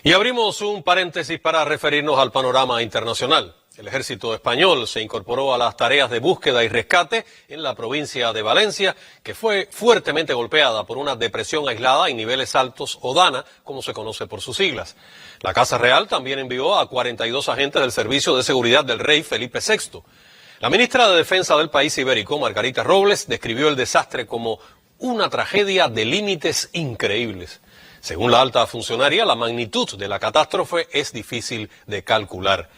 Y abrimos un paréntesis para referirnos al panorama internacional. El ejército español se incorporó a las tareas de búsqueda y rescate en la provincia de Valencia, que fue fuertemente golpeada por una depresión aislada en niveles altos o DANA, como se conoce por sus siglas. La Casa Real también envió a 42 agentes del Servicio de Seguridad del Rey Felipe VI. La ministra de Defensa del país ibérico, Margarita Robles, describió el desastre como una tragedia de límites increíbles. Según la alta funcionaria, la magnitud de la catástrofe es difícil de calcular.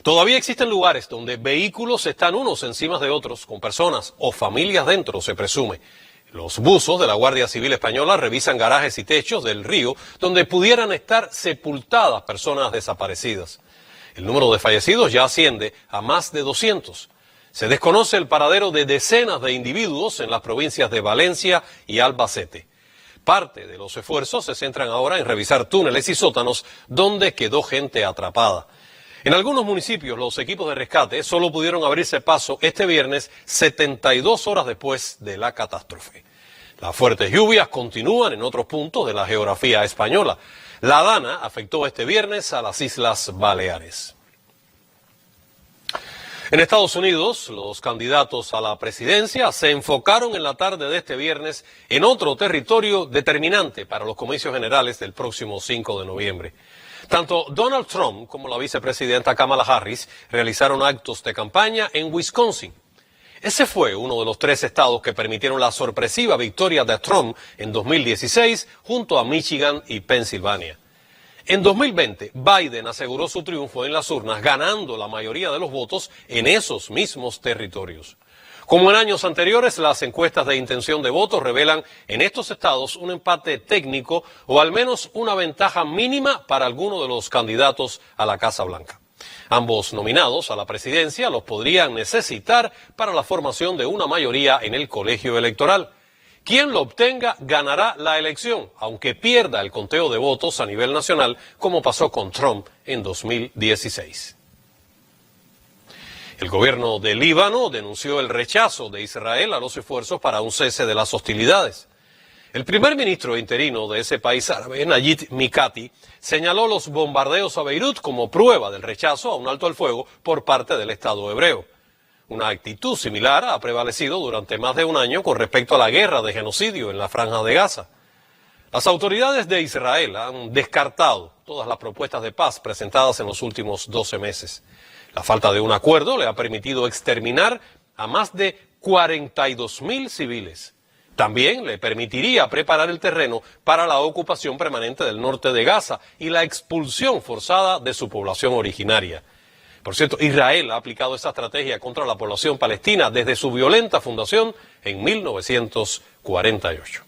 Todavía existen lugares donde vehículos están unos encima de otros, con personas o familias dentro, se presume. Los buzos de la Guardia Civil Española revisan garajes y techos del río donde pudieran estar sepultadas personas desaparecidas. El número de fallecidos ya asciende a más de 200. Se desconoce el paradero de decenas de individuos en las provincias de Valencia y Albacete. Parte de los esfuerzos se centran ahora en revisar túneles y sótanos donde quedó gente atrapada. En algunos municipios los equipos de rescate solo pudieron abrirse paso este viernes 72 horas después de la catástrofe. Las fuertes lluvias continúan en otros puntos de la geografía española. La DANA afectó este viernes a las Islas Baleares. En Estados Unidos, los candidatos a la presidencia se enfocaron en la tarde de este viernes en otro territorio determinante para los comicios generales del próximo 5 de noviembre. Tanto Donald Trump como la vicepresidenta Kamala Harris realizaron actos de campaña en Wisconsin. Ese fue uno de los 3 estados que permitieron la sorpresiva victoria de Trump en 2016 junto a Michigan y Pensilvania. En 2020, Biden aseguró su triunfo en las urnas, ganando la mayoría de los votos en esos mismos territorios. Como en años anteriores, las encuestas de intención de voto revelan en estos estados un empate técnico o al menos una ventaja mínima para alguno de los candidatos a la Casa Blanca. Ambos nominados a la presidencia los podrían necesitar para la formación de una mayoría en el colegio electoral. Quien lo obtenga ganará la elección, aunque pierda el conteo de votos a nivel nacional, como pasó con Trump en 2016. El gobierno de Líbano denunció el rechazo de Israel a los esfuerzos para un cese de las hostilidades. El primer ministro interino de ese país árabe, Nayib Mikati, señaló los bombardeos a Beirut como prueba del rechazo a un alto al fuego por parte del Estado hebreo. Una actitud similar ha prevalecido durante más de un año con respecto a la guerra de genocidio en la Franja de Gaza. Las autoridades de Israel han descartado todas las propuestas de paz presentadas en los últimos 12 meses. La falta de un acuerdo le ha permitido exterminar a más de 42.000 civiles. También le permitiría preparar el terreno para la ocupación permanente del norte de Gaza y la expulsión forzada de su población originaria. Por cierto, Israel ha aplicado esta estrategia contra la población palestina desde su violenta fundación en 1948.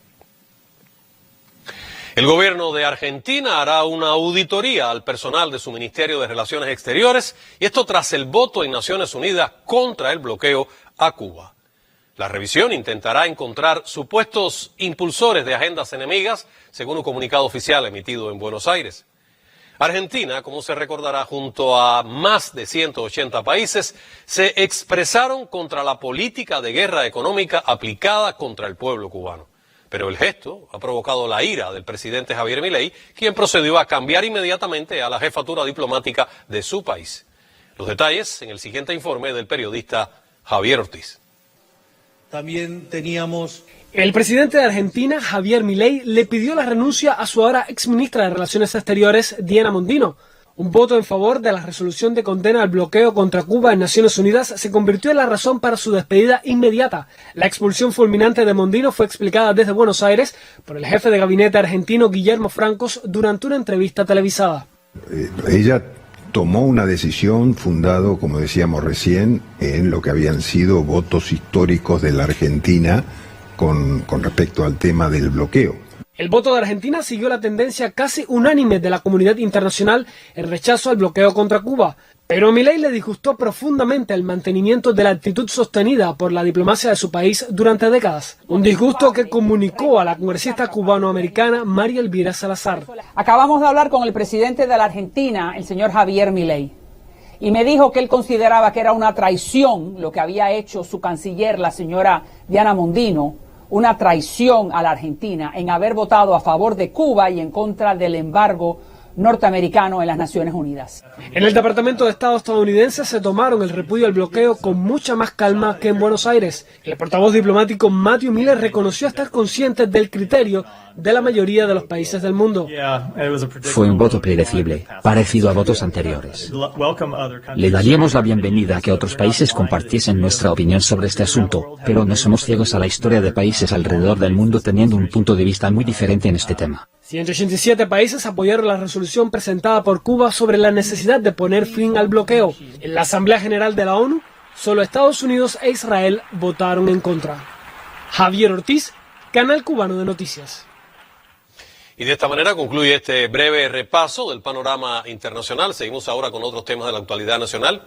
El gobierno de Argentina hará una auditoría al personal de su Ministerio de Relaciones Exteriores, y esto tras el voto en Naciones Unidas contra el bloqueo a Cuba. La revisión intentará encontrar supuestos impulsores de agendas enemigas, según un comunicado oficial emitido en Buenos Aires. Argentina, como se recordará, junto a más de 180 países, se expresaron contra la política de guerra económica aplicada contra el pueblo cubano. Pero el gesto ha provocado la ira del presidente Javier Milei, quien procedió a cambiar inmediatamente a la jefatura diplomática de su país. Los detalles en el siguiente informe del periodista Javier Ortiz. También teníamos... El presidente de Argentina, Javier Milei, le pidió la renuncia a su ahora exministra de Relaciones Exteriores, Diana Mondino. Un voto en favor de la resolución de condena al bloqueo contra Cuba en Naciones Unidas se convirtió en la razón para su despedida inmediata. La expulsión fulminante de Mondino fue explicada desde Buenos Aires por el jefe de gabinete argentino, Guillermo Francos, durante una entrevista televisada. Ella tomó una decisión fundado, como decíamos recién, en lo que habían sido votos históricos de la Argentina con respecto al tema del bloqueo. El voto de Argentina siguió la tendencia casi unánime de la comunidad internacional en rechazo al bloqueo contra Cuba. Pero a Milei le disgustó profundamente el mantenimiento de la actitud sostenida por la diplomacia de su país durante décadas. Un disgusto que comunicó a la congresista cubanoamericana María Elvira Salazar. Acabamos de hablar con el presidente de la Argentina, el señor Javier Milei, y me dijo que él consideraba que era una traición lo que había hecho su canciller, la señora Diana Mondino, una traición a la Argentina en haber votado a favor de Cuba y en contra del embargo norteamericano en las Naciones Unidas. En el Departamento de Estado estadounidense se tomaron el repudio al bloqueo con mucha más calma que en Buenos Aires. El portavoz diplomático Matthew Miller reconoció estar consciente del criterio de la mayoría de los países del mundo. Fue un voto predecible, parecido a votos anteriores. Le daríamos la bienvenida a que otros países compartiesen nuestra opinión sobre este asunto, pero no somos ciegos a la historia de países alrededor del mundo teniendo un punto de vista muy diferente en este tema. 187 países apoyaron la resolución presentada por Cuba sobre la necesidad de poner fin al bloqueo. En la Asamblea General de la ONU, solo Estados Unidos e Israel votaron en contra. Javier Ortiz, Canal Cubano de Noticias. Y de esta manera concluye este breve repaso del panorama internacional. Seguimos ahora con otros temas de la actualidad nacional.